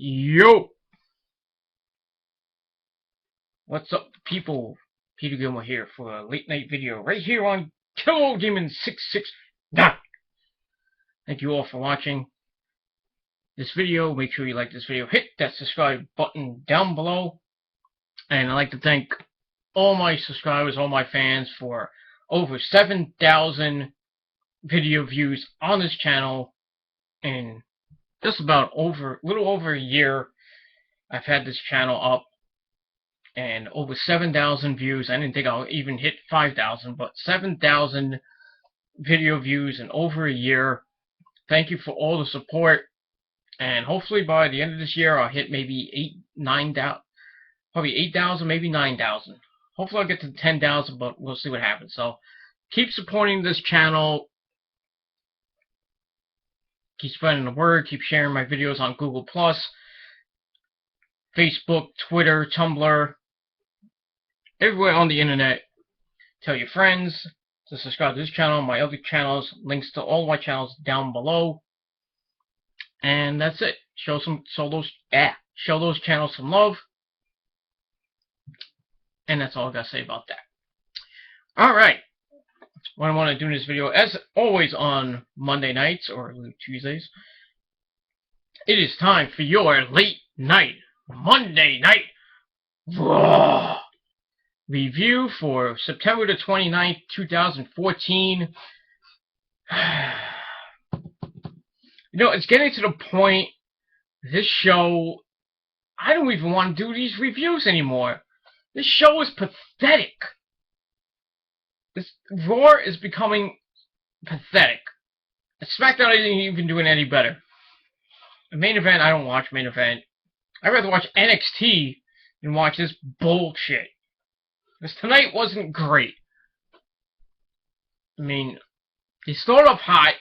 Yo! What's up, people? Peter Gilmore here for a late night video right here on Killer Demon 669. Thank you all for watching this video. Make sure you like this video. Hit that subscribe button down below. And I'd like to thank all my subscribers, all my fans for over 7,000 video views on this channel in just about a little over a year. I've had this channel up and over 7,000 views. I didn't think I'll even hit 5,000, but 7,000 video views in over a year. Thank you for all the support, and hopefully by the end of this year I'll hit maybe 9,000, probably 8,000, maybe 9,000. Hopefully I'll get to 10,000, but we'll see what happens. So keep supporting this channel, keep spreading the word, keep sharing my videos on Google+, Facebook, Twitter, Tumblr, everywhere on the internet. Tell your friends to subscribe to this channel, my other channels, links to all my channels down below. And that's it. Show those channels some love. And that's all I gotta say about that. Alright. What I want to do in this video, as always on Monday nights or Tuesdays, it is time for your late night Monday night Raw review for September the 29th, 2014. You know, it's getting to the point, this show, I don't even want to do these reviews anymore. This show is pathetic. This Raw is becoming pathetic. SmackDown isn't even doing any better. The main event, I don't watch main event. I'd rather watch NXT than watch this bullshit. Because tonight wasn't great. I mean, they start off hot,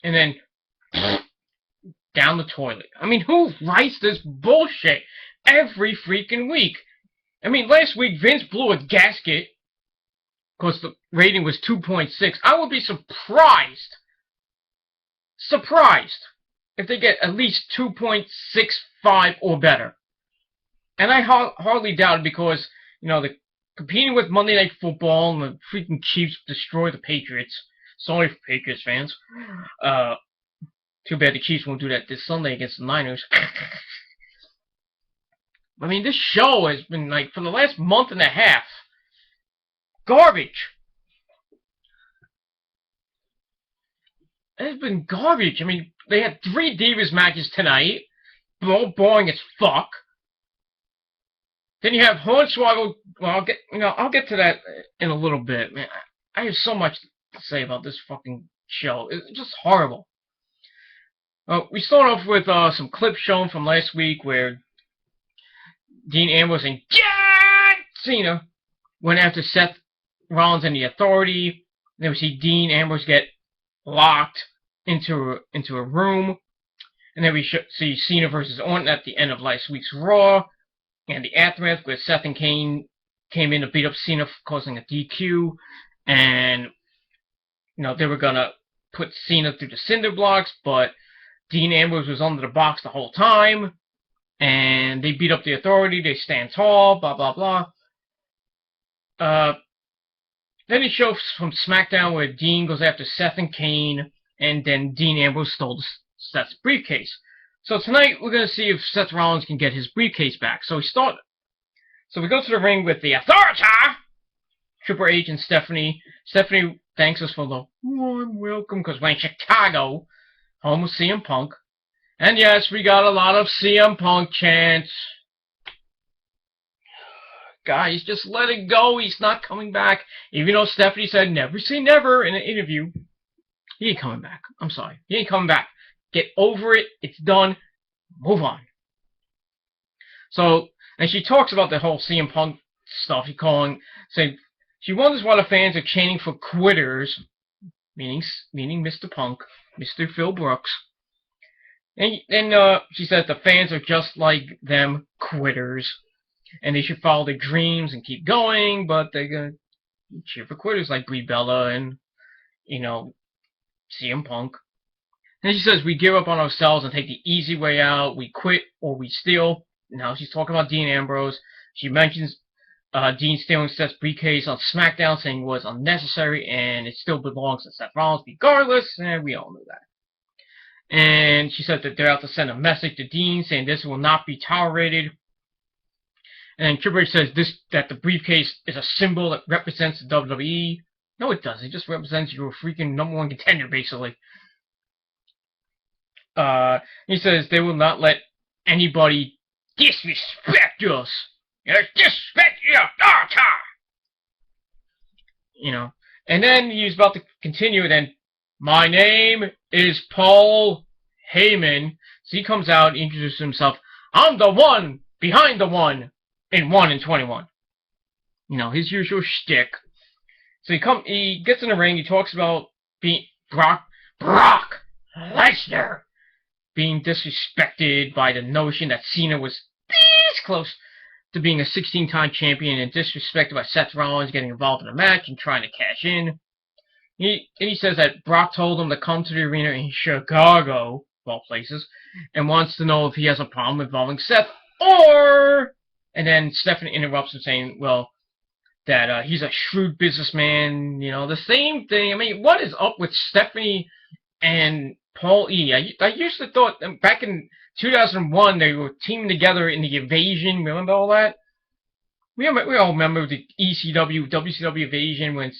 and then down the toilet. I mean, who writes this bullshit every freaking week? I mean, last week Vince blew a gasket because the rating was 2.6. I would be surprised if they get at least 2.65 or better. And I hardly doubt it because, you know, they're competing with Monday Night Football and the freaking Chiefs destroy the Patriots. Sorry for Patriots fans. Too bad the Chiefs won't do that this Sunday against the Niners. I mean, this show has been, like, for the last month and a half, garbage. It's been garbage. I mean, they had 3 Divas matches tonight. All boring as fuck. Then you have Hornswoggle. Well, I'll get to that in a little bit. Man, I have so much to say about this fucking show. It's just horrible. We start off with some clips shown from last week where Dean Ambrose and John Cena went after Seth Rollins and the Authority. Then we see Dean Ambrose get locked into a room. And then we see Cena versus Orton at the end of last week's Raw. And the aftermath where Seth and Kane came in to beat up Cena, causing a DQ. And, you know, they were going to put Cena through the cinder blocks, but Dean Ambrose was under the box the whole time. And they beat up the Authority. They stand tall, blah, blah, blah. Then he shows from SmackDown where Dean goes after Seth and Kane. And then Dean Ambrose stole Seth's briefcase. So tonight we're going to see if Seth Rollins can get his briefcase back. So we go to the ring with the Authority, Triple H and Stephanie. Stephanie thanks us for the warm welcome because we're in Chicago, home of CM Punk. And yes, we got a lot of CM Punk chants. Guys, just let it go. He's not coming back. Even though Stephanie said never say never in an interview. He ain't coming back. I'm sorry. He ain't coming back. Get over it. It's done. Move on. So, and she talks about the whole CM Punk stuff. Saying she wonders why the fans are chanting for quitters, meaning Mr. Punk, Mr. Phil Brooks. And she says the fans are just like them, quitters, and they should follow their dreams and keep going, but they're gonna cheer for quitters like Brie Bella and, you know, CM Punk. And she says, we give up on ourselves and take the easy way out. We quit or we steal. Now she's talking about Dean Ambrose. She mentions Dean stealing Seth's briefcase on SmackDown, saying it was unnecessary and it still belongs to Seth Rollins regardless, and we all know that. And she said that they're out to send a message to Dean saying this will not be tolerated. And Triple H says that the briefcase is a symbol that represents the WWE. No, it doesn't. It just represents your freaking #1 contender, basically. He says they will not let anybody disrespect us. Disrespect your daughter! You know. And then he's about to continue, and then, my name is Paul Heyman. So he comes out, introduces himself. I'm the one behind the one in 1 and 21. You know, his usual shtick. So he gets in the ring, he talks about being Brock Lesnar being disrespected by the notion that Cena was this close to being a 16-time champion and disrespected by Seth Rollins getting involved in a match and trying to cash in. He says that Brock told him to come to the arena in Chicago, of all places, and wants to know if he has a problem involving Seth, or... And then Stephanie interrupts him saying, well, that he's a shrewd businessman, you know, the same thing. I mean, what is up with Stephanie and Paul E? I used to thought back in 2001 they were teaming together in the Invasion. Remember all that? We all remember the ECW, WCW Invasion when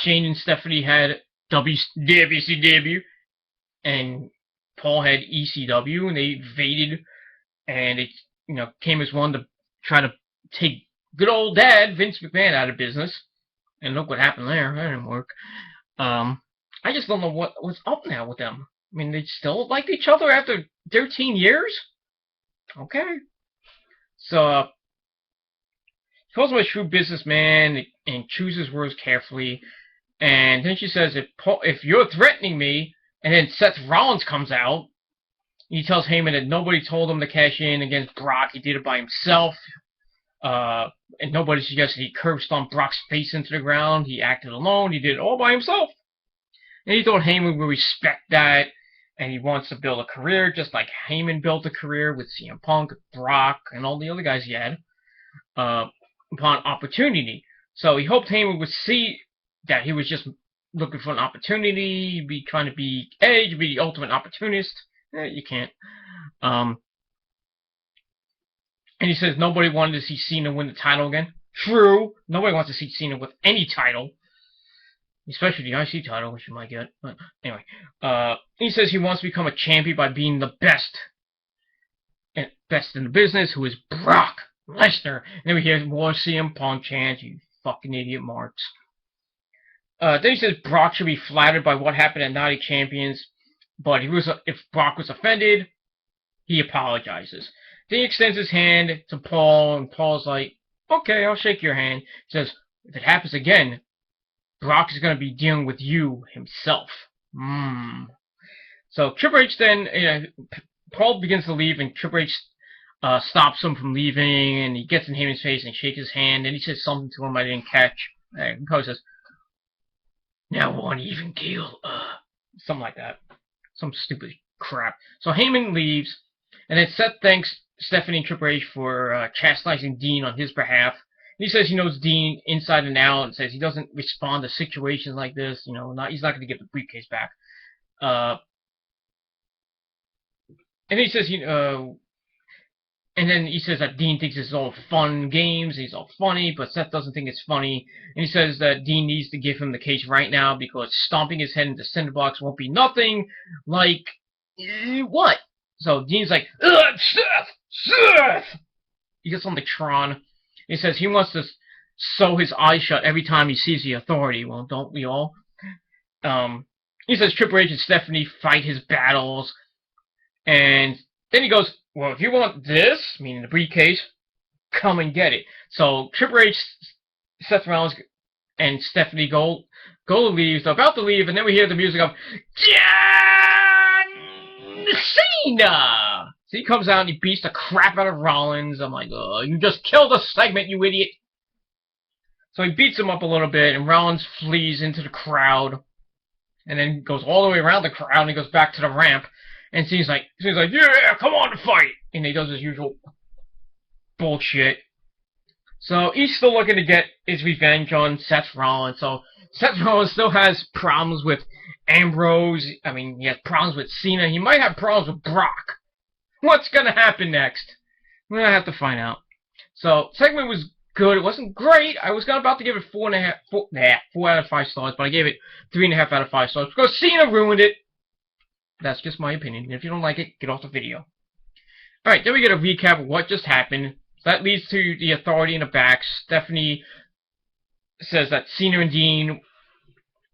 Shane and Stephanie had WCW and Paul had ECW, and they invaded, and it came as one to try to take good old dad Vince McMahon out of business. And look what happened there. That didn't work. I just don't know what's up now with them. I mean, they still like each other after 13 years? Okay. So, he calls him a shrewd businessman and chooses words carefully. And then she says, if you're threatening me, and then Seth Rollins comes out, he tells Heyman that nobody told him to cash in against Brock. He did it by himself. And nobody suggested he curb stomped Brock's face into the ground. He acted alone. He did it all by himself. And he thought Heyman would respect that. And he wants to build a career just like Heyman built a career with CM Punk, Brock, and all the other guys he had upon opportunity. So he hoped Heyman would see that he was just looking for an opportunity, be trying to be Edge, be the ultimate opportunist. You can't. And he says nobody wanted to see Cena win the title again. True. Nobody wants to see Cena with any title. Especially the IC title, which you might get. But anyway. He says he wants to become a champion by being the best in the business, who is Brock Lesnar. And then we hear more CM Punk chants, you fucking idiot marks. Then he says Brock should be flattered by what happened at Night of Champions. But if Brock was offended, he apologizes. Then he extends his hand to Paul, and Paul's like, okay, I'll shake your hand. He says, if it happens again, Brock is going to be dealing with you himself. So Triple H then, Paul begins to leave, and Triple H stops him from leaving, and he gets in Heyman's face and shakes his hand, and he says something to him I didn't catch. Paul says, now one even keel, something like that. Some stupid crap. So Heyman leaves, and then Seth thanks Stephanie and Triple H for chastising Dean on his behalf. And he says he knows Dean inside and out, and says he doesn't respond to situations like this. He's not going to get the briefcase back. And then he says, and then he says that Dean thinks it's all fun games, he's all funny, but Seth doesn't think it's funny. And he says that Dean needs to give him the case right now because stomping his head into cinder blocks won't be nothing like what? So Dean's like, Seth! He gets on the Tron. He says he wants to sew his eyes shut every time he sees the Authority. Well, don't we all? He says Triple H and Stephanie fight his battles. And then he goes, well, if you want this, meaning the briefcase, come and get it. So Triple H, Seth Rollins, and Stephanie go to leave. They're about to leave, and then we hear the music of John Cena. So he comes out and he beats the crap out of Rollins. I'm like, oh, you just killed a segment, you idiot. So he beats him up a little bit, and Rollins flees into the crowd. and then goes all the way around the crowd, and he goes back to the ramp, and Cena's like, yeah, come on to fight, and he does his usual bullshit. So he's still looking to get his revenge on Seth Rollins. So Seth Rollins still has problems with Ambrose. I mean, he has problems with Cena. He might have problems with Brock. What's gonna happen next? We're gonna have to find out. So segment was good. It wasn't great. I was about to give it 4 out of 5 stars, but I gave it 3.5 out of 5 stars because Cena ruined it. That's just my opinion. If you don't like it, get off the video. Alright, then we get a recap of what just happened. That leads to the Authority in the back. Stephanie says that Cena and Dean,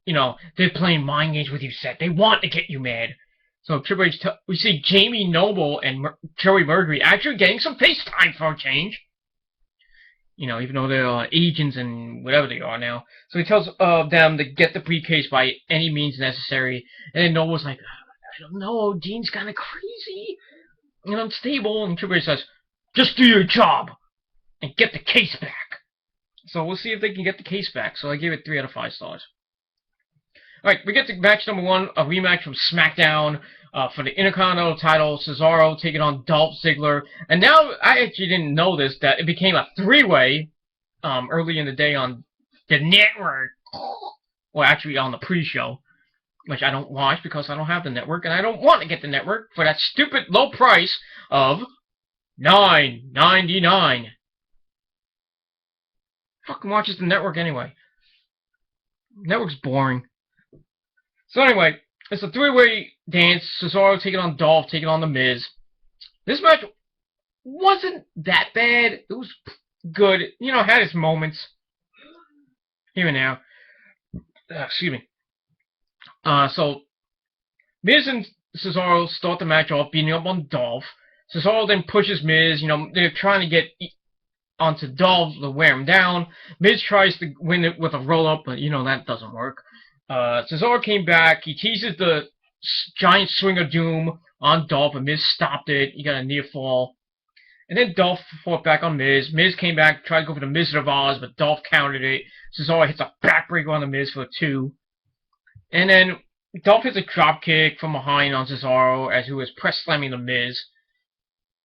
you know, they're playing mind games with you, Seth. They want to get you mad. So Triple H, we see Jamie Noble and Joey Mercury actually getting some FaceTime for a change. You know, even though they're agents and whatever they are now. So he tells them to get the briefcase by any means necessary. And then Noble's like, I don't know, Dean's kind of crazy and unstable. And Triple H says, just do your job and get the case back. So we'll see if they can get the case back. So I gave it 3 out of 5 stars. Alright, we get to match number 1, a rematch from SmackDown for the Intercontinental title. Cesaro taking on Dolph Ziggler. And now, I actually didn't know this, that it became a 3-way early in the day on the network. Well, actually on the pre-show, which I don't watch because I don't have the network. And I don't want to get the network for that stupid low price of $9.99. Fucking watches the network anyway. Network's boring. So anyway, it's a 3-way dance. Cesaro taking on Dolph, taking on The Miz. This match wasn't that bad. It was good. You know, had its moments here and there. Excuse me. So Miz and Cesaro start the match off, beating up on Dolph. Cesaro then pushes Miz. You know, they're trying to get onto Dolph to wear him down. Miz tries to win it with a roll-up, but, you know, that doesn't work. Cesaro came back. He teases the giant swing of doom on Dolph, and Miz stopped it. He got a near fall. And then Dolph fought back on Miz. Miz came back, tried to go for the Miz of Oz, but Dolph countered it. Cesaro hits a backbreaker on the Miz for a 2. And then Dolph hits a drop kick from behind on Cesaro as he was press slamming the Miz.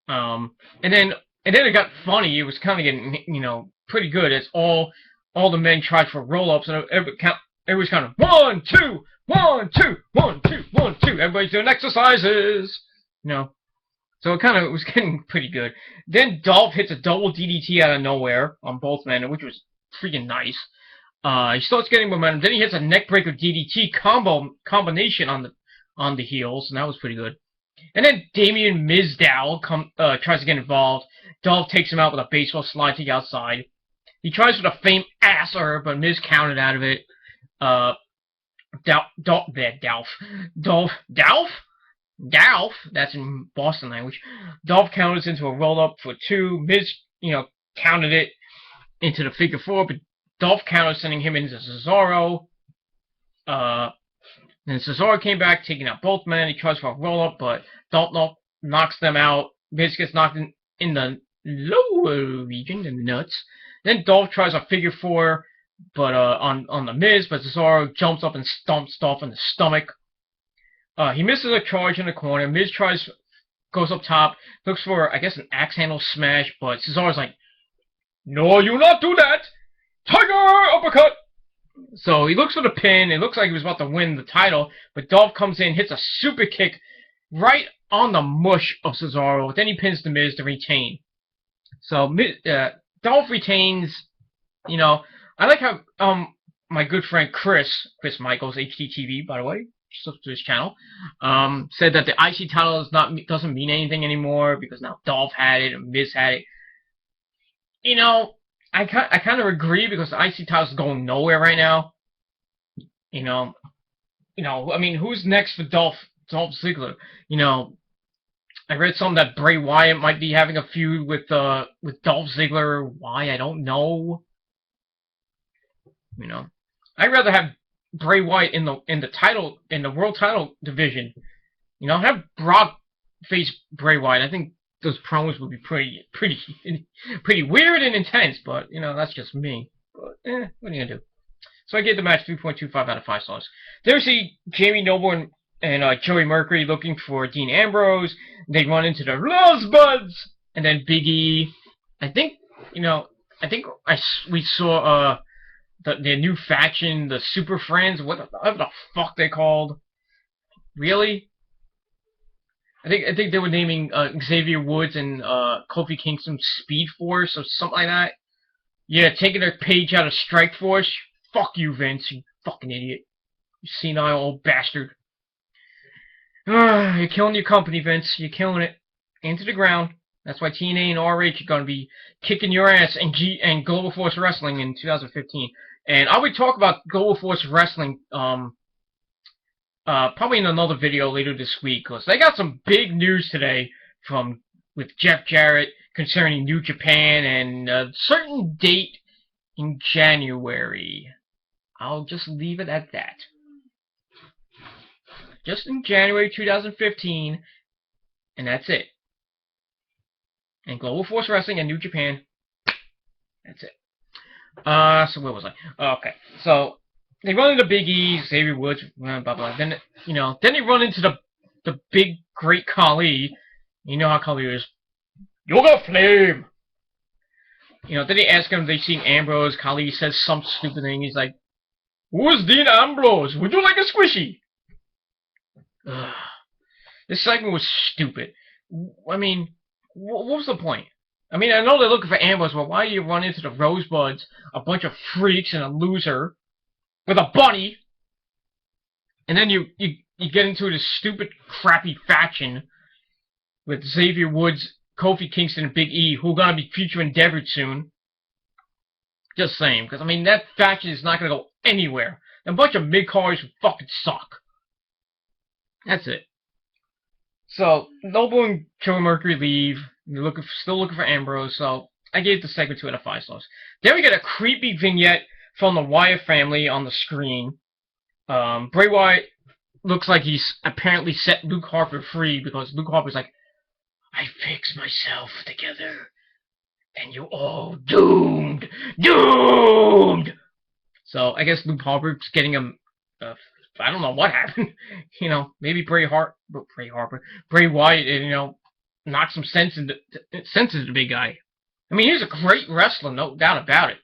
And then it got funny. It was kind of getting, you know, pretty good as all the men tried for roll-ups, and everybody's kind of 1, 2, 1, 2, 1, 2, 1, 2. Everybody's doing exercises, you know. So it was getting pretty good. Then Dolph hits a double DDT out of nowhere on both men, which was freaking nice. He starts getting momentum. Then he hits a neckbreaker DDT combination on the heels, and that was pretty good. And then Damien Mizdow tries to get involved. Dolph takes him out with a baseball slide to the outside. He tries with a famed asser, but Miz counted out of it. Dolph, that's in Boston language. Dolph counters into a roll-up for 2. Miz, you know, counted it into the figure 4, but Dolph counters, sending him into Cesaro. Then Cesaro came back, taking out both men. He tries for a roll-up, but Dolph knocks them out. Miz gets knocked in the lower region, the nuts. Then Dolph tries a figure 4, but on the Miz, but Cesaro jumps up and stomps Dolph in the stomach. He misses a charge in the corner. Miz goes up top, looks for, I guess, an axe handle smash, but Cesaro's like, no, you not do that! Tiger uppercut! So he looks for the pin. It looks like he was about to win the title, but Dolph comes in, hits a super kick right on the mush of Cesaro. Then he pins the Miz to retain. So Dolph retains. You know, I like how my good friend Chris Michaels, HDTV, by the way, subscribe to his channel, said that the IC title doesn't mean anything anymore because now Dolph had it and Miz had it. You know, I kind of agree because the IC title is going nowhere right now. You know, I mean, who's next for Dolph Ziggler? You know, I read something that Bray Wyatt might be having a feud with Dolph Ziggler. Why, I don't know. You know, I'd rather have Bray Wyatt in the world title division. You know, have Brock face Bray Wyatt. I think those promos would be pretty weird and intense, but you know, that's just me. But what are you gonna do? So I gave the match 3.25 out of 5 stars. There we see Jamie Noble and Joey Mercury looking for Dean Ambrose. They run into the Rosebuds, and then Big E. I think we saw the new faction, the Super Friends, whatever the fuck they called. Really? I think they were naming Xavier Woods and Kofi Kingston Speed Force or something like that. Yeah, taking a page out of Strike Force. Fuck you, Vince, you fucking idiot. You senile old bastard. You're killing your company, Vince. You're killing it. Into the ground. That's why TNA and RH are going to be kicking your ass and Global Force Wrestling in 2015. And I will talk about Global Force Wrestling probably in another video later this week, because they got some big news today with Jeff Jarrett concerning New Japan and a certain date in January. I'll just leave it at that. Just in January 2015, and that's it. And Global Force Wrestling and New Japan, that's it. So where was I? Okay, so they run into Big E, Xavier Woods, blah blah blah. Then they run into the big great Khali. You know how Khali is. Yoga Flame. Then they ask him if they've seen Ambrose. Khali says some stupid thing. He's like, "Who is Dean Ambrose? Would you like a squishy?" Ugh. This segment was stupid. I mean, what was the point? I mean, I know they're looking for Ambrose, but why do you run into the Rosebuds, a bunch of freaks and a loser, with a bunny, and then you get into this stupid, crappy faction with Xavier Woods, Kofi Kingston, and Big E, who are going to be future endeavored soon. Just saying, because, I mean, that faction is not going to go anywhere. A bunch of mid-carders who fucking suck. That's it. So, Noble and Joey Mercury leave. They're still looking for Ambrose, so I gave the segment 2 out of 5 stars. Then we get a creepy vignette from the Wyatt family on the screen. Bray Wyatt looks like he's apparently set Luke Harper free, because Luke Harper's like, "I fixed myself together, and you're all doomed! Doomed!" So, I guess Luke Harper's getting him, I don't know what happened. Maybe Bray Wyatt, knocked some sense into the big guy. I mean, he's a great wrestler, no doubt about it.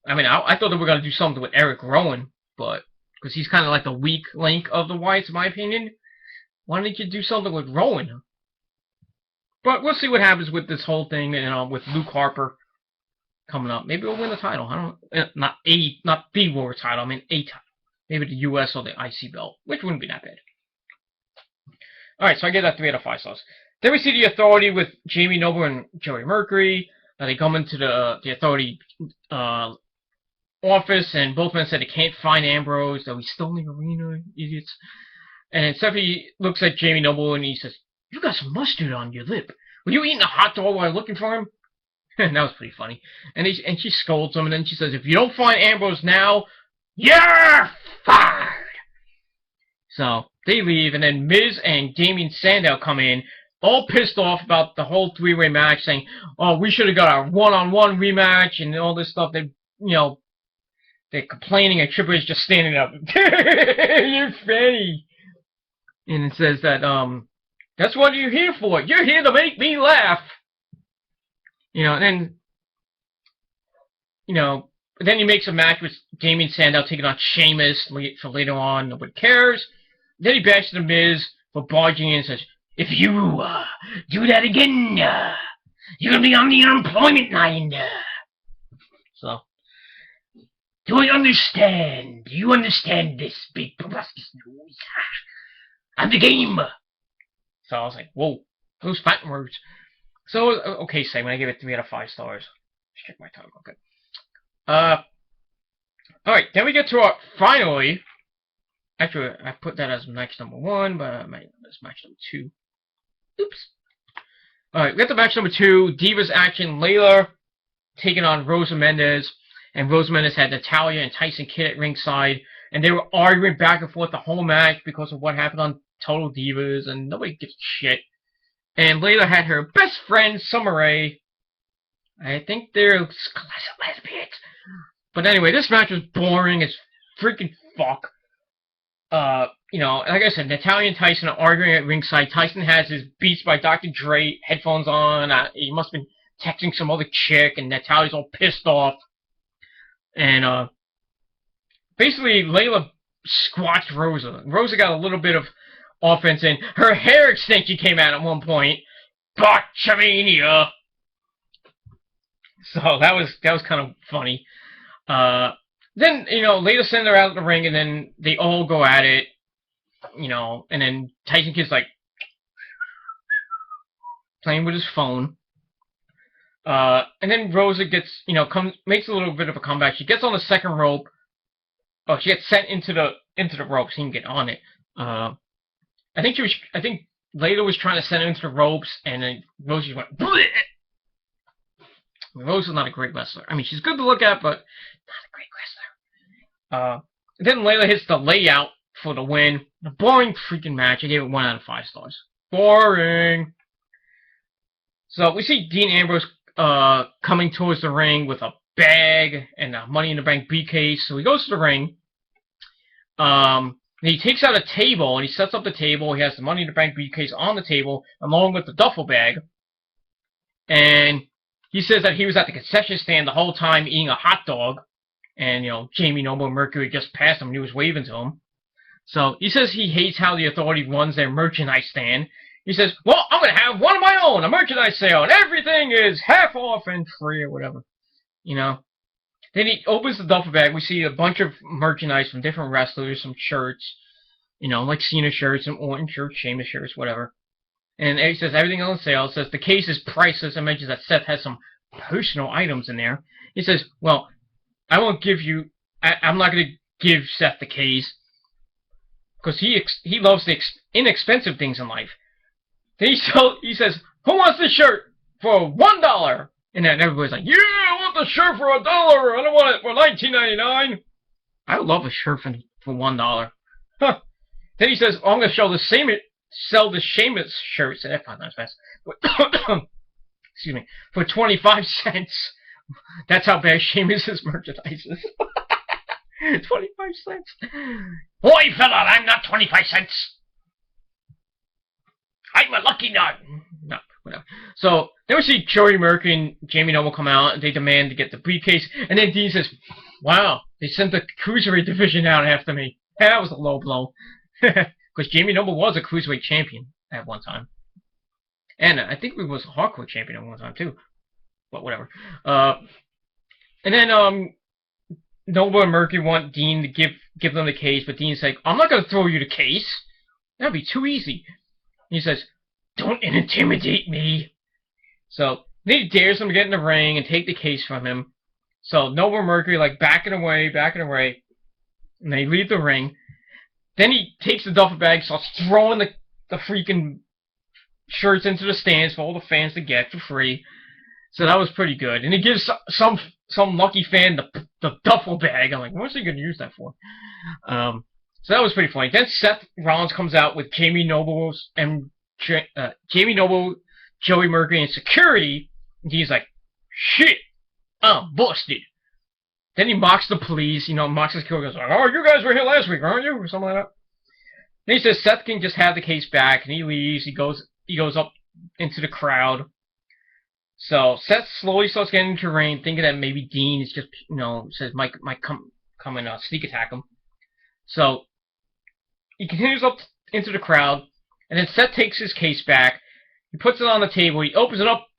I mean, I thought they were going to do something with Eric Rowan, but because he's kind of like the weak link of the Wyatts, in my opinion. Why didn't you do something with Rowan? But we'll see what happens with this whole thing, with Luke Harper coming up. Maybe we'll win the title. I don't, not the World title. I mean a title. Maybe the US or the IC belt, which wouldn't be that bad. All right, so I give that 3 out of 5 stars. Then we see the Authority with Jamie Noble and Joey Mercury. They come into the Authority office, and both men said they can't find Ambrose, though he's still in the arena, idiots. And Stephanie looks at Jamie Noble and he says, "You got some mustard on your lip. Were you eating a hot dog while looking for him?" That was pretty funny. And she scolds him, and then she says, "If you don't find Ambrose now, you're fired." So they leave, and then Miz and Damien Sandow come in, all pissed off about the whole three-way match, saying, "Oh, we should have got a one-on-one rematch," and all this stuff. They're complaining, and Triple H just standing up. "You're funny." And it says that, "That's what you're here for. You're here to make me laugh." And then he makes a match with Damien Sandow taking on Sheamus for later on. Nobody cares. Then he bashes the Miz for barging in and says, "If you do that again, you're going to be on the unemployment line." So, do you understand this big proboscis news? I'm the game. So I was like, whoa, those fighting words. So, okay, segment, I gave it 3 out of 5 stars. Let's check my time, okay. Alright, then we get to our, finally, actually, I put that as match number 1, but it's match number 2. Oops. Alright, we got the match number 2, Divas Action, Layla taking on Rosa Mendes, and Rosa Mendes had Natalya and Tyson Kidd at ringside, and they were arguing back and forth the whole match because of what happened on Total Divas, and nobody gives a shit. And Layla had her best friend, Summer Rae. I think they're classic lesbians. But anyway, this match was boring as freaking fuck. You know, like I said, Natalya and Tyson are arguing at ringside. Tyson has his Beats by Dr. Dre headphones on. He must have been texting some other chick, and Natalya's all pissed off. And, basically, Layla squashed Rosa. Rosa got a little bit of offense in. Her hair extension came out at one point. Botchamania! So, that was kind of funny. Then, you know, Layla sends her out of the ring, and then they all go at it, you know, and then Tyson Kidd's like playing with his phone. And then Rosa gets, you know, makes a little bit of a comeback. She gets on the second rope. Oh, she gets sent into the ropes. She can get on it. I think Layla was trying to send her into the ropes, and then Rosa just went bleh! Rosa's not a great wrestler. I mean, she's good to look at, but not a great wrestler. Then Layla hits the layout for the win. A boring freaking match. I gave it 1 out of 5 stars. Boring. So we see Dean Ambrose coming towards the ring with a bag and a Money in the Bank briefcase. So he goes to the ring. He takes out a table and he sets up the table. He has the Money in the Bank briefcase on the table along with the duffel bag. And he says that he was at the concession stand the whole time eating a hot dog. And, you know, Jamie Noble and Mercury just passed him and he was waving to him. So he says he hates how the Authority runs their merchandise stand. He says, well, I'm going to have one of my own, a merchandise sale, and everything is half off and free or whatever. You know. Then he opens the duffel bag. We see a bunch of merchandise from different wrestlers, some shirts, you know, like Cena shirts, some Orton shirts, Sheamus shirts, whatever. And he says everything on sale. Says the case is priceless and mentions that Seth has some personal items in there. He says, well, I won't give you, I'm not going to give Seth the case because he loves the inexpensive things in life. Then he says, who wants this shirt for $1? And then everybody's like, yeah, I want the shirt for $1. I don't want it for $19.99. I would love a shirt for $1. Huh. Then he says, I'm going to sell the Sheamus shirts. That's not fast. Excuse me. For 25 cents. That's how bad Sheamus' merchandise is. 25 cents. Boy, fella, I'm not 25 cents. I'm a lucky nut. No, whatever. So, then we see Joey Mercury and Jamie Noble come out, and they demand to get the briefcase, and then Dean says, wow, they sent the Cruiserweight division out after me. That was a low blow. Because Jamie Noble was a Cruiserweight champion at one time. And I think he was a Hardcore champion at one time, too. But whatever. And then, Noble and Mercury want Dean to give them the case, but Dean's like, I'm not going to throw you the case. That'd be too easy. He says, don't intimidate me. So, then he dares him to get in the ring and take the case from him. So, Noble and Mercury, like, backing away. And they leave the ring. Then he takes the duffel bag, starts throwing the freaking shirts into the stands for all the fans to get for free. So that was pretty good. And he gives some lucky fan the duffel bag. I'm like, what's he going to use that for? So that was pretty funny. Then Seth Rollins comes out with Jamie Noble, Joey Mercury, and security. And he's like, shit, I'm busted. Then he mocks the police, mocks the security, goes, oh, you guys were here last week, aren't you? Or something like that. Then he says Seth can just have the case back, and he leaves. He goes up into the crowd. So Seth slowly starts getting into the ring, thinking that maybe Dean is just, says might come and sneak attack him. So he continues up into the crowd, and then Seth takes his case back. He puts it on the table. He opens it up.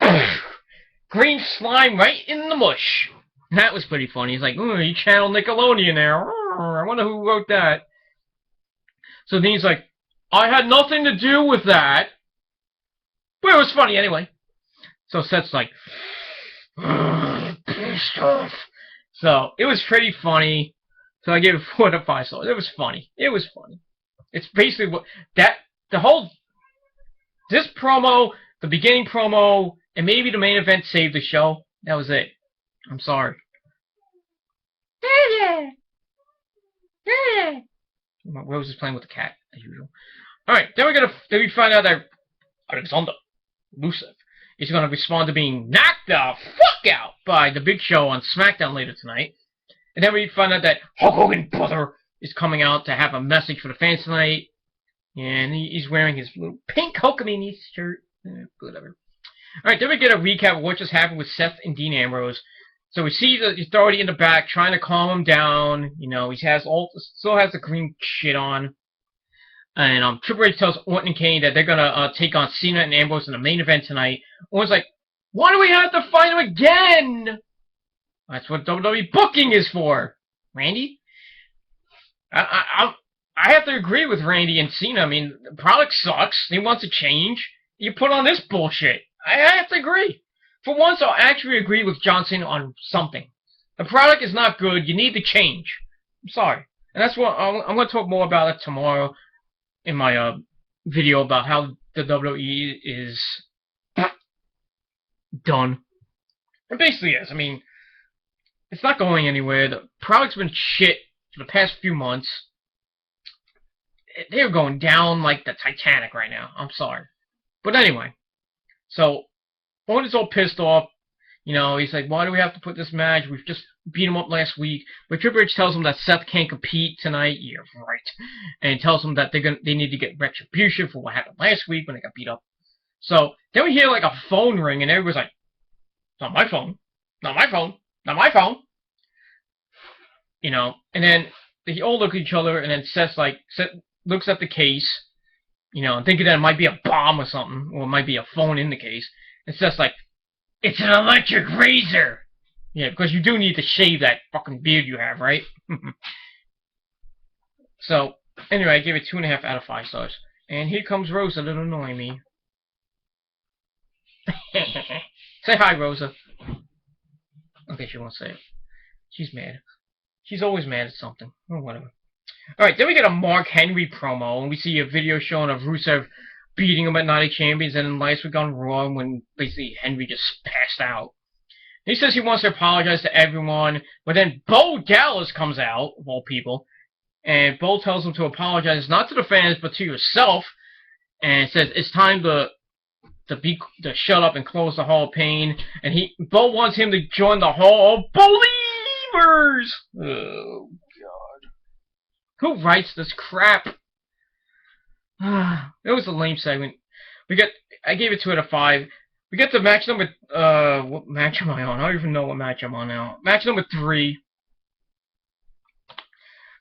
Green slime right in the mush. That was pretty funny. He's like, ooh, you channel Nickelodeon there. I wonder who wrote that. So then he's like, I had nothing to do with that. But it was funny anyway. So Seth's like, pissed off. So it was pretty funny. So I gave it 4 to 5 stars. It was funny. It's basically this promo, the beginning promo, and maybe the main event saved the show. That was it. I'm sorry. Rose is playing with the cat, as usual. Alright, then we find out that Alexander Rusev is going to respond to being knocked the fuck out by the Big Show on SmackDown later tonight. And then we find out that Hulk Hogan's brother is coming out to have a message for the fans tonight. And he's wearing his little pink Hulkamania shirt. Whatever. Alright, then we get a recap of what just happened with Seth and Dean Ambrose. So we see the Authority in the back trying to calm him down. You know, he still has the green shit on. And Triple H tells Orton and Kane that they're gonna take on Cena and Ambrose in the main event tonight. Orton's like, why do we have to fight him again? That's what WWE booking is for, Randy. I have to agree with Randy and Cena. I mean, the product sucks. He wants to change. You put on this bullshit. I have to agree. For once, I'll actually agree with John Cena on something. The product is not good. You need to change. I'm sorry. And that's what I'm going to talk more about it tomorrow in my video about how the WWE is done. It basically is. I mean, it's not going anywhere. The product's been shit for the past few months. They're going down like the Titanic right now. I'm sorry. But anyway, so Orton's all pissed off. You know, he's like, why do we have to put this match? We've just beat him up last week. But Triple H tells him that Seth can't compete tonight. Yeah, right. And he tells him that they need to get retribution for what happened last week when they got beat up. So then we hear like a phone ring, and everybody's like, not my phone. Not my phone. Not my phone. You know, and then they all look at each other, and then Seth looks at the case, you know, and thinking that it might be a bomb or something, or it might be a phone in the case. And Seth's like, it's an electric razor. Yeah, because you do need to shave that fucking beard you have, right? So, anyway, I gave it 2.5 out of 5 stars. And here comes Rosa to annoy me. Say hi, Rosa. Okay, she won't say it. She's mad. She's always mad at something. Or whatever. Alright, then we get a Mark Henry promo, and we see a video showing of Rusev beating him at Night of Champions, and then last week on Raw when basically Henry just passed out. He says he wants to apologize to everyone, but then Bo Dallas comes out, of all people, and Bo tells him to apologize not to the fans, but to yourself, and says it's time to shut up and close the Hall of Pain, and Bo wants him to join the Hall of Believers! Oh, God. Who writes this crap? It was a lame segment. I gave it 2 out of 5. We get to match number, what match am I on? I don't even know what match I'm on now. Match number 3.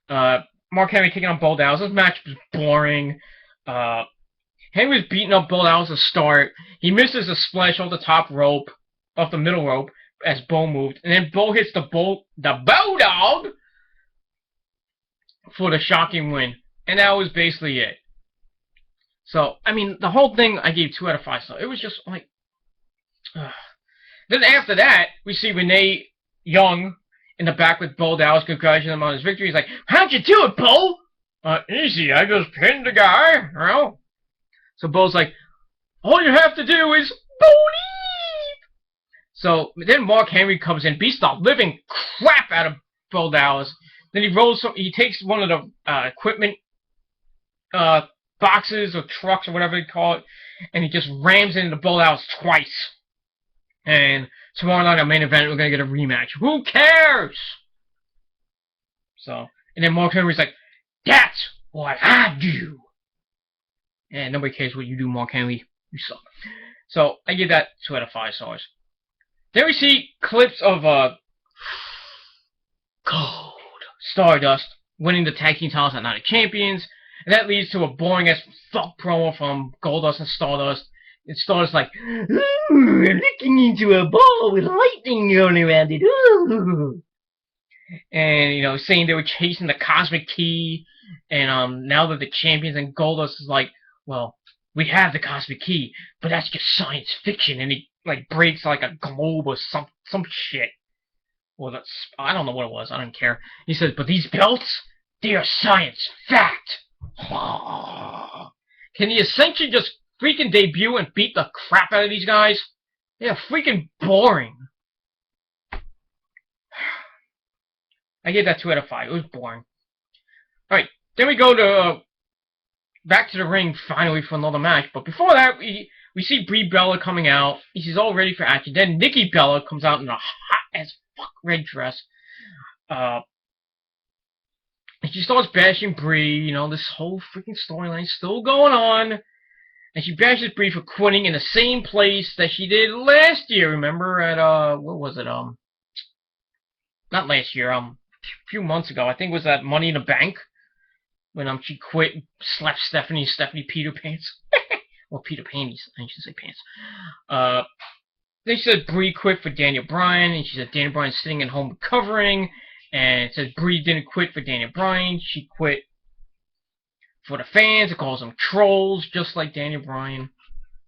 Mark Henry taking on Bo Dallas. This match was boring. Henry was beating up Bo Dallas to start. He misses a splash off the top rope, off the middle rope, as Bo moved. And then Bo hits the Bulldog for the shocking win. And that was basically it. So, I mean, the whole thing I gave 2 out of 5 stars. It was just like... Then after that, we see Renee Young in the back with Bo Dallas congratulating him on his victory. He's like, how'd you do it, Bo? Easy. I just pinned the guy. You know? So Bo's like, all you have to do is believe. So then Mark Henry comes in, beats the living crap out of Bo Dallas. Then he takes one of the equipment boxes or trucks or whatever they call it, and he just rams into Bo Dallas twice. And tomorrow night on main event, we're gonna get a rematch. Who cares? So, and then Mark Henry's like, that's what I do. And nobody cares what you do, Mark Henry. You suck. So I give that 2 out of 5 stars. Then we see clips of Gold Stardust winning the tag team titles at Night of Champions. And that leads to a boring as fuck promo from Goldust and Stardust. And Stardust like, ooh, looking into a ball with lightning going around it. Ooh. And, you know, saying they were chasing the Cosmic Key. And now that the champions, and Goldust is like, well, we have the Cosmic Key, but that's just science fiction. And he like breaks like a globe or some shit. Well, I don't know what it was. I don't care. He says, but these belts, they are science fact. Can the Ascension just freaking debut and beat the crap out of these guys? They're freaking boring. I gave that 2 out of 5. It was boring. Alright, then we go to back to the ring finally for another match. But before that, we see Brie Bella coming out. She's all ready for action. Then Nikki Bella comes out in a hot as fuck red dress. Uh, and she starts bashing Brie. You know, this whole freaking storyline still going on. And she bashes Brie for quitting in the same place that she did last year. Remember at what was it? Not last year. A few months ago. I think it was at Money in the Bank when she quit, and slapped Stephanie Peter Pants. Well, Peter Panties. I should say pants. They said Brie quit for Daniel Bryan, and she said Daniel Bryan's sitting at home recovering, and it says Brie didn't quit for Daniel Bryan, she quit for the fans. It calls them trolls, just like Daniel Bryan.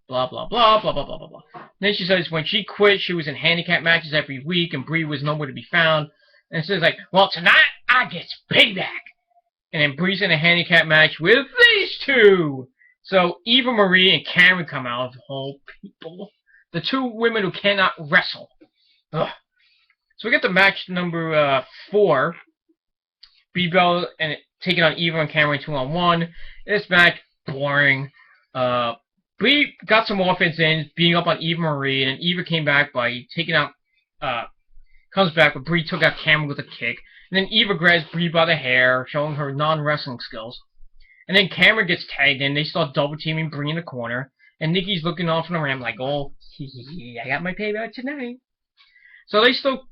Blah, blah, blah, blah, blah, blah, blah, blah. Then she says when she quit, she was in handicap matches every week, and Brie was nowhere to be found. And it says, like, well, tonight I get payback. And then Brie's in a handicap match with these two. So Eva Marie and Cameron come out of the whole people. The two women who cannot wrestle. Ugh. So we get the match number 4. Brie Bella and taking on Eva and Cameron 2-on-1. This match, boring. Brie got some offense in, beating up on Eva Marie, and Eva came back by taking out, comes back, but Brie took out Cameron with a kick. And then Eva grabs Brie by the hair, showing her non-wrestling skills. And then Cameron gets tagged in. They start double-teaming Brie in the corner. And Nikki's looking off from the ramp like, oh, I got my payback tonight. So they still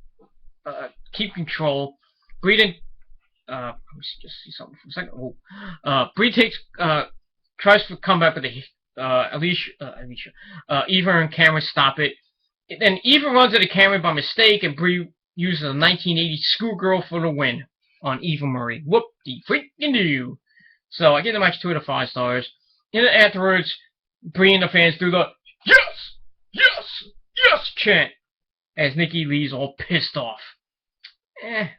keep control. Brie didn't... let me just see something for a second. Oh. Brie tries to come back with Alicia. Eva and Cameron stop it. Then Eva runs into Cameron by mistake, and Brie uses a 1980 schoolgirl for the win on Eva Marie. Whoop-de-freaking-do. So I give the match 2 out of 5 stars. And then afterwards, Brie and the fans do the yes, yes, yes chant as Nikki leaves all pissed off. I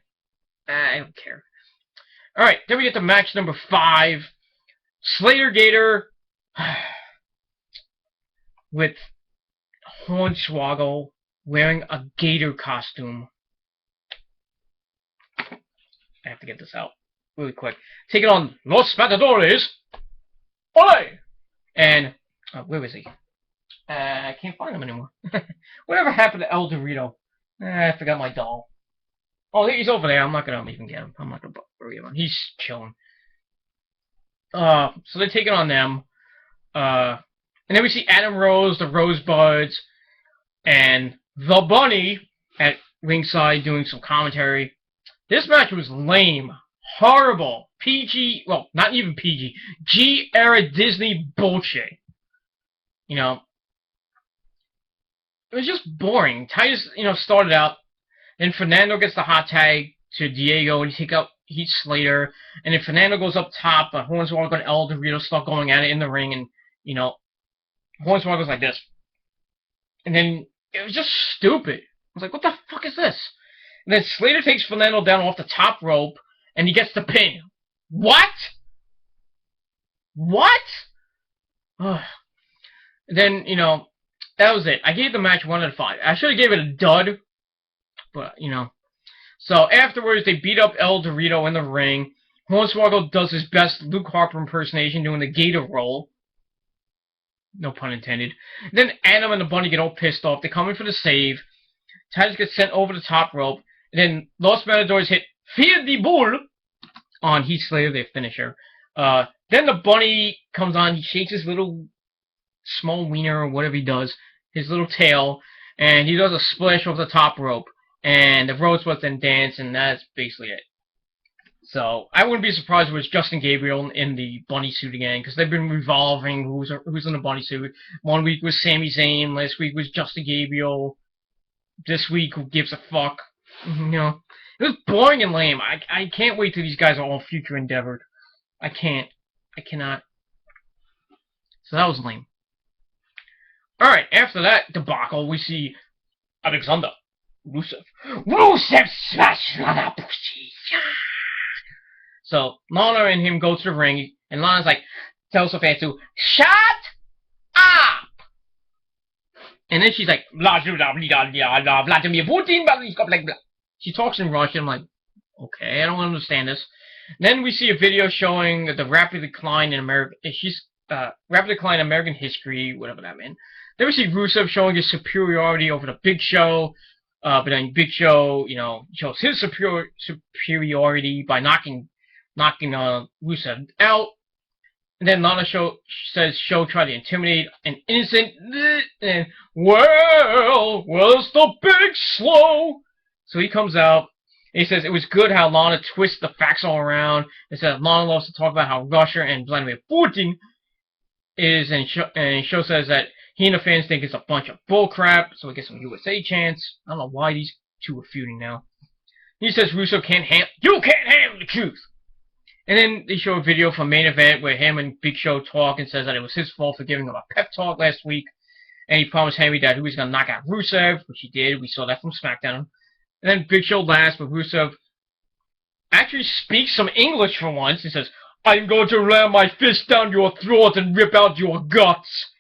don't care. Alright, then we get to match number 5. Slater Gator with Hornswoggle wearing a gator costume. I have to get this out really quick. Taking on Los Matadores. Ole! And, where is he? I can't find him anymore. Whatever happened to El Dorito? I forgot my doll. Oh, he's over there. I'm not gonna even get him. I'm not gonna worry about him. He's chilling. So they're taking on them. And then we see Adam Rose, the Rosebuds, and the Bunny at ringside doing some commentary. This match was lame. Horrible. PG, well, not even PG. G-era Disney bullshit. You know, it was just boring. Titus, started out. Then Fernando gets the hot tag to Diego, and he take out Heath Slater. And then Fernando goes up top, but Hornswoggle and El Dorito start going at it in the ring, and, Hornswoggle goes like this. And then it was just stupid. I was like, what the fuck is this? And then Slater takes Fernando down off the top rope, and he gets the pin. What? What? And then, that was it. I gave the match 1 out of 5. I should have gave it a dud, but, So afterwards, they beat up El Dorito in the ring. Hornswoggle does his best Luke Harper impersonation, doing the gator roll. No pun intended. Then Adam and the Bunny get all pissed off. They come in for the save. Titus gets sent over the top rope. And then Los Matadores hit Fear the Bull on Heath Slater, their finisher. Then the Bunny comes on. He shakes his little small wiener or whatever he does, his little tail, and he does a splash off the top rope. And the Rosebuds then dance, and that's basically it. So I wouldn't be surprised if it was Justin Gabriel in the bunny suit again, because they've been revolving who's in the bunny suit. 1 week was Sami Zayn, last week was Justin Gabriel. This week, who gives a fuck? It was boring and lame. I can't wait till these guys are all future endeavored. I can't. I cannot. So that was lame. Alright, after that debacle, we see Alexander Rusev. Rusev smash Lana pussy. So Lana and him go to the ring, and Lana's like, tells her fans to shut up. And then she's like, blah blah blah blah blah Vladimir Putin, blah blah blah. She talks in Russian. I'm like, okay, I don't understand this. And then we see a video showing the rapid decline in rapid decline in American history, whatever that meant. Then we see Rusev showing his superiority over the Big Show. But then Big Show, shows his superiority by knocking Rusev out. And then Lana says Show tried to intimidate an innocent, and where's the big slow? So he comes out, and he says it was good how Lana twists the facts all around, and says Lana loves to talk about how Russia and Vladimir Putin is, and Show says that he and the fans think it's a bunch of bullcrap, so we get some USA chants. I don't know why these two are feuding now. He says you can't handle the truth. And then they show a video from Main Event where him and Big Show talk and says that it was his fault for giving him a pep talk last week. And he promised Henry that he was going to knock out Rusev, which he did. We saw that from SmackDown. And then Big Show laughs, but Rusev actually speaks some English for once. He says, I'm going to ram my fist down your throat and rip out your guts.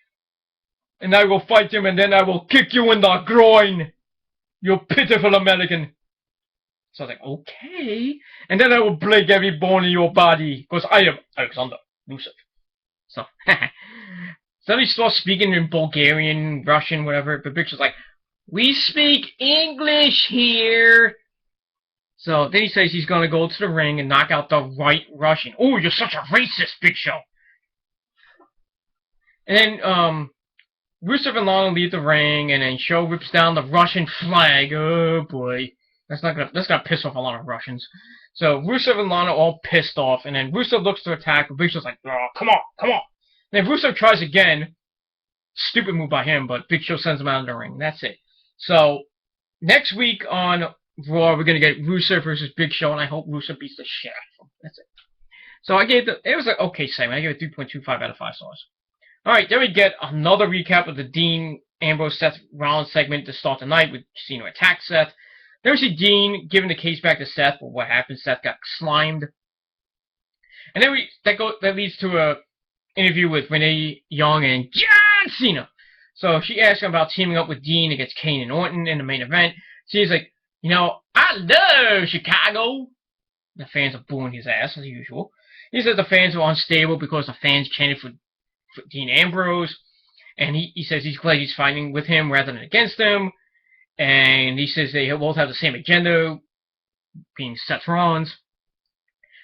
And I will fight him, and then I will kick you in the groin. You pitiful American. So I was like, okay. And then I will break every bone in your body, because I am Alexander Rusev. So, so he starts speaking in Bulgarian, Russian, whatever, but Big Show's like, we speak English here. So then he says he's going to go to the ring and knock out the right Russian. Oh, you're such a racist, Big Show. And then, Rusev and Lana leave the ring, and then Show rips down the Russian flag. Oh boy. That's gonna piss off a lot of Russians. So Rusev and Lana all pissed off, and then Rusev looks to attack, but Big Show's like, oh, come on. And then Rusev tries again. Stupid move by him, but Big Show sends him out of the ring. That's it. So, next week on Raw, we're gonna get Rusev versus Big Show, and I hope Rusev beats the shit out of him. That's it. So it was an okay segment. I gave it 3.25 out of 5 stars. Alright, then we get another recap of the Dean, Ambrose, Seth Rollins segment to start the night with Cena attack Seth. Then we see Dean giving the case back to Seth, but what happened? Seth got slimed. And then that leads to a interview with Renee Young and John Cena. So she asks him about teaming up with Dean against Kane and Orton in the main event. Cena's like, I love Chicago. The fans are booing his ass as usual. He says the fans are unstable because the fans chanted for Dean Ambrose. And he says he's glad he's fighting with him rather than against him. And he says they both have the same agenda, being Seth Rollins.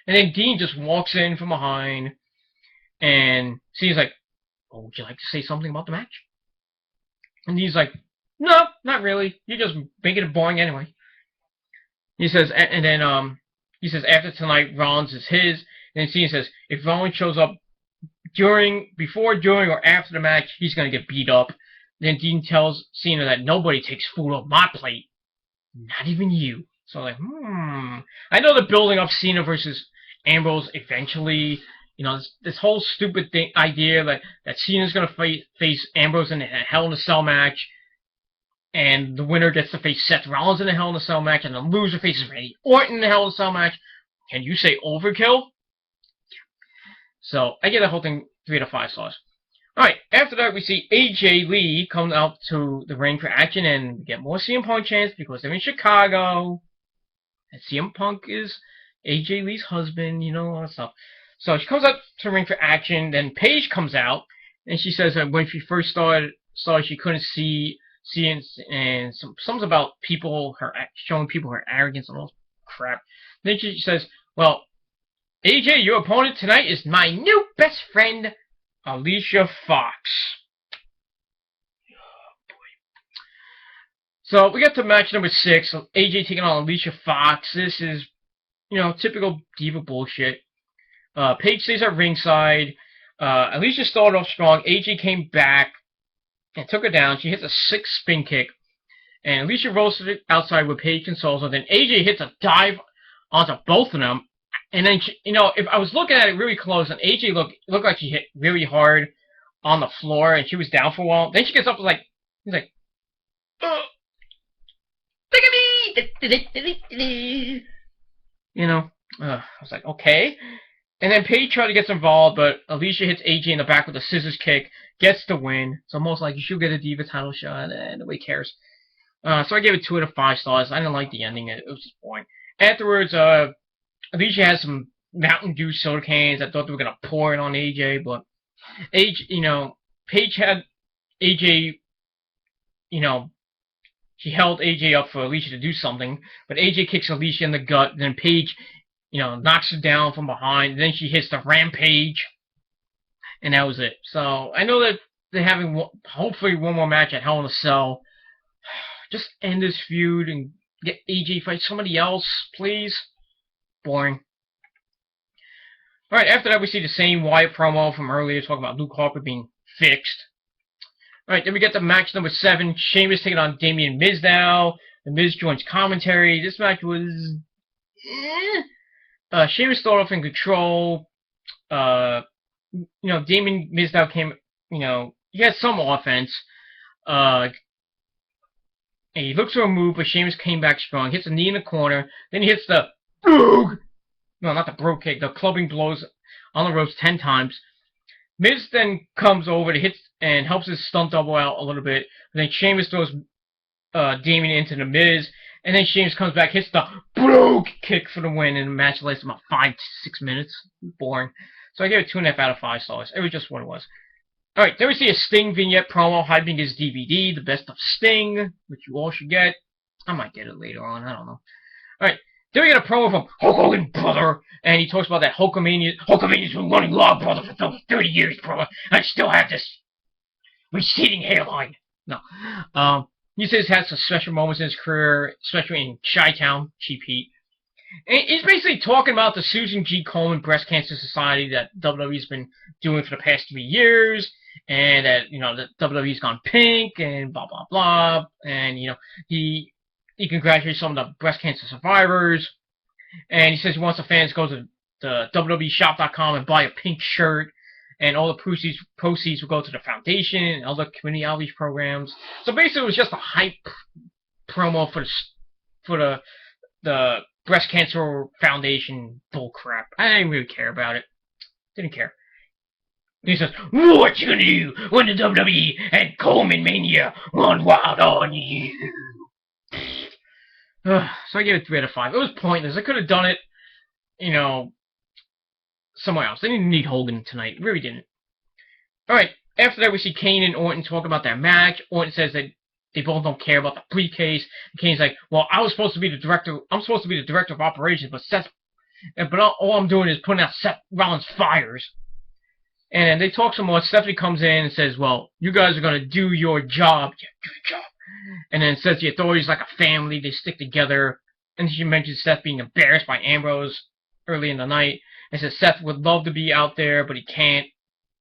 And then Dean just walks in from behind, and Cena's like, oh, would you like to say something about the match? And Dean's like, no, not really. You're just making it boring anyway. He says, and then he says after tonight, Rollins is his. And then Cena says, if Rollins shows up before, during, or after the match, he's going to get beat up. Then Dean tells Cena that nobody takes food off my plate. Not even you. So like, I know they're building up Cena versus Ambrose eventually. This whole stupid idea that Cena's going to face Ambrose in a Hell in a Cell match. And the winner gets to face Seth Rollins in a Hell in a Cell match. And the loser faces Randy Orton in a Hell in a Cell match. Can you say overkill? So I give the whole thing 3 out of 5 stars. Alright, after that we see AJ Lee come out to the ring for action, and we get more CM Punk chants because they're in Chicago. And CM Punk is AJ Lee's husband, all that stuff. So she comes out to the ring for action, then Paige comes out, and she says that when she first started she couldn't see and something about showing people her arrogance and all this crap. Then she says, well, AJ, your opponent tonight is my new best friend, Alicia Fox. Oh, boy. So we got to match number 6. So AJ taking on Alicia Fox. This is, typical diva bullshit. Paige stays at ringside. Alicia started off strong. AJ came back and took her down. She hits a 6 spin kick. And Alicia rolls to the outside with Paige consoles her. Then AJ hits a dive onto both of them. And then, if I was looking at it really close, and AJ looked like she hit really hard on the floor, and she was down for a while. Then she gets up and he's like, oh, look at me! I was like, okay. And then Paige tried to get involved, but Alicia hits AJ in the back with a scissors kick, gets the win. It's almost like you should get a Diva title shot, and nobody cares. So I gave it 2 out of 5 stars. I didn't like the ending. It was just boring. Afterwards, Alicia had some Mountain Dew soda cans. I thought they were going to pour it on AJ, but Paige had AJ, she held AJ up for Alicia to do something, but AJ kicks Alicia in the gut, then Paige, knocks her down from behind, then she hits the Rampage, and that was it. So, I know that they're having, hopefully, one more match at Hell in a Cell. Just end this feud and get AJ fight somebody else, please. Boring. Alright, after that we see the same Wyatt promo from earlier talking about Luke Harper being fixed. Alright, then we get to match number 7. Sheamus taking on Damien Mizdow. The Miz joins commentary. This match was... Sheamus started off in control. Damien Mizdow came... he had some offense. And he looks for a move, but Sheamus came back strong. Hits a knee in the corner. Then he hits the... No, not the bro kick. The clubbing blows on the ropes 10 times. Miz then comes over to hit and helps his stunt double out a little bit. And then Sheamus throws Damien into the Miz. And then Sheamus comes back, hits the bro kick for the win. And the match lasts about 5 to 6 minutes. Boring. So I gave it 2.5 out of 5 stars. It was just what it was. Alright, then we see a Sting vignette promo hyping his DVD, The Best of Sting, which you all should get. I might get it later on. I don't know. Alright. Then we get a promo from Hulk Hogan, brother, and he talks about that Hulkamania's been running long, brother, for over 30 years, brother. I still have this receding hairline. No. He says he had some special moments in his career, especially in Chi-Town, Cheap Heat. And he's basically talking about the Susan G. Komen Breast Cancer Society that WWE's been doing for the past 3 years, and that, that WWE's gone pink, and blah, blah, blah, and, he congratulates some of the breast cancer survivors, and he says he wants the fans to go to the WWEshop.com and buy a pink shirt, and all the proceeds will go to the foundation and other community outreach programs. So basically, it was just a hype promo for the breast cancer foundation bullcrap. I didn't really care about it. Didn't care. He says, "What you gonna do when the WWE and Coleman Mania run wild on you?" So I gave it 3 out of 5. It was pointless. I could have done it, somewhere else. They didn't need Hogan tonight. Really didn't. Alright, after that we see Kane and Orton talk about their match. Orton says that they both don't care about the briefcase. And Kane's like, well, I'm supposed to be the director of operations, but all I'm doing is putting out Seth Rollins' fires. And they talk some more. Stephanie comes in and says, well, you guys are going to do your job. Yeah, do your job. And then says the Authority's like a family. They stick together. And she mentions Seth being embarrassed by Ambrose early in the night. And says Seth would love to be out there, but he can't.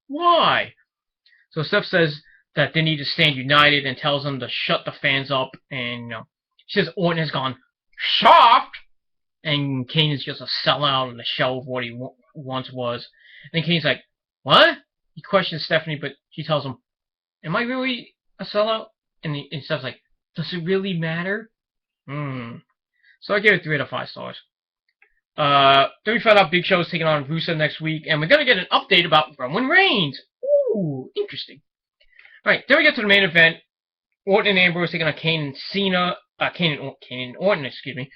Why? So Seth says that they need to stand united and tells them to shut the fans up. And she says Orton has gone soft. And Kane is just a sellout and a shell of what he once was. And then Kane's like, what? He questions Stephanie, but she tells him, am I really a sellout? And Steph's like, does it really matter? So I gave it 3 out of 5 stars. Then we found out Big Show is taking on Rusev next week, and we're going to get an update about Roman Reigns. Ooh, interesting. Alright, then we get to the main event. Orton and Ambrose taking on Kane and Cena. Kane and Orton, excuse me.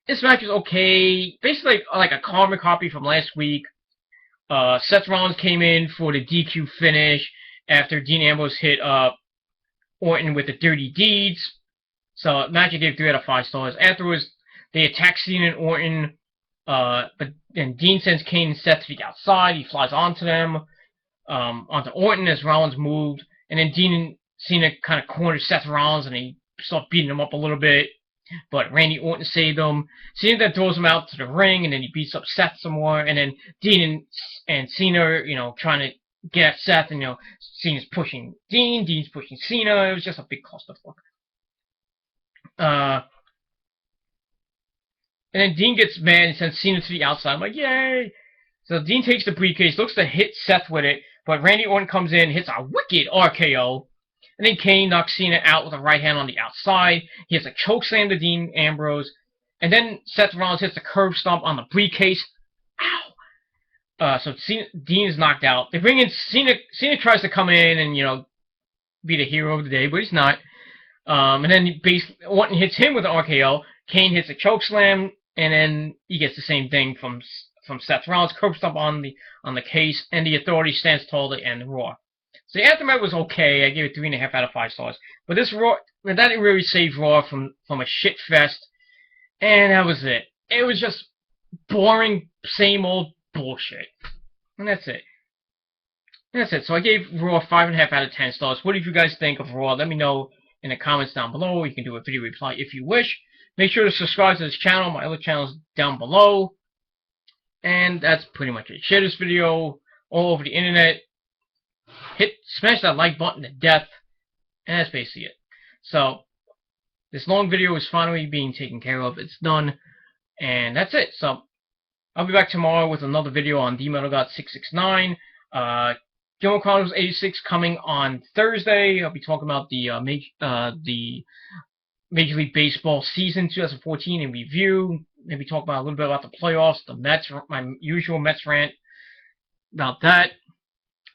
This match is okay. Basically, like a carbon copy from last week. Seth Rollins came in for the DQ finish after Dean Ambrose hit Orton with the Dirty Deeds. So match I gave 3 out of 5 stars. Afterwards, they attack Cena and Orton, but then Dean sends Kane and Seth to the outside. He flies onto them, onto Orton as Rollins moved, and then Dean and Cena kind of cornered Seth Rollins and he started beating him up a little bit. But Randy Orton saved him. Cena then throws him out to the ring, and then he beats up Seth some more. And then Dean and Cena, trying to get at Seth, and Cena's pushing Dean, Dean's pushing Cena. It was just a big clusterfuck. And then Dean gets mad and sends Cena to the outside. I'm like, yay! So Dean takes the briefcase, looks to hit Seth with it, but Randy Orton comes in, hits a wicked RKO. And then Kane knocks Cena out with a right hand on the outside. He hits a chokeslam to Dean Ambrose. And then Seth Rollins hits a curb stomp on the briefcase. Ow! So Dean is knocked out. They bring in Cena. Cena tries to come in and, be the hero of the day, but he's not. And then Orton hits him with an RKO. Kane hits a chokeslam, and then he gets the same thing from Seth Rollins. Curb stomp on the case, and the Authority stands tall to end Raw. So the Aftermath was okay. I gave it 3.5 out of 5 stars. But this Raw, that didn't really save Raw from a shit fest. And that was it. It was just boring, same old bullshit. And that's it. That's it. So I gave Raw 5.5 out of 10 stars. What did you guys think of Raw? Let me know in the comments down below. You can do a video reply if you wish. Make sure to subscribe to this channel. My other channels down below. And that's pretty much it. Share this video all over the internet. Smash that like button to death. And that's basically it. So, this long video is finally being taken care of. It's done. And that's it. So, I'll be back tomorrow with another video on DMetalGod669. Gilmore Chronicles 86 coming on Thursday. I'll be talking about the Major League Baseball season 2014 in review. Maybe talk about a little bit about the playoffs, the Mets, my usual Mets rant about that.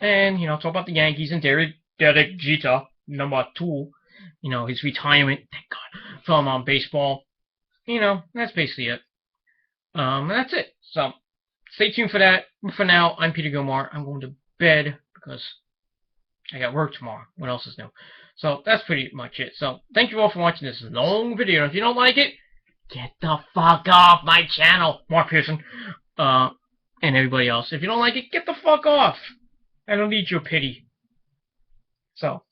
And, talk about the Yankees and Derek Jeter, number 2. His retirement, thank God, from baseball. That's basically it. And that's it. So, stay tuned for that. But for now, I'm Peter Gilmore. I'm going to bed because I got work tomorrow. What else is new? So, that's pretty much it. So, thank you all for watching this long video. And if you don't like it, get the fuck off my channel. Mark Pearson. And everybody else. If you don't like it, get the fuck off. I don't need your pity. So,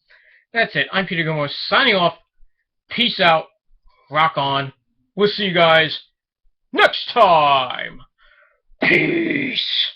that's it. I'm Peter Gilmore signing off. Peace out. Rock on. We'll see you guys next time. Peace.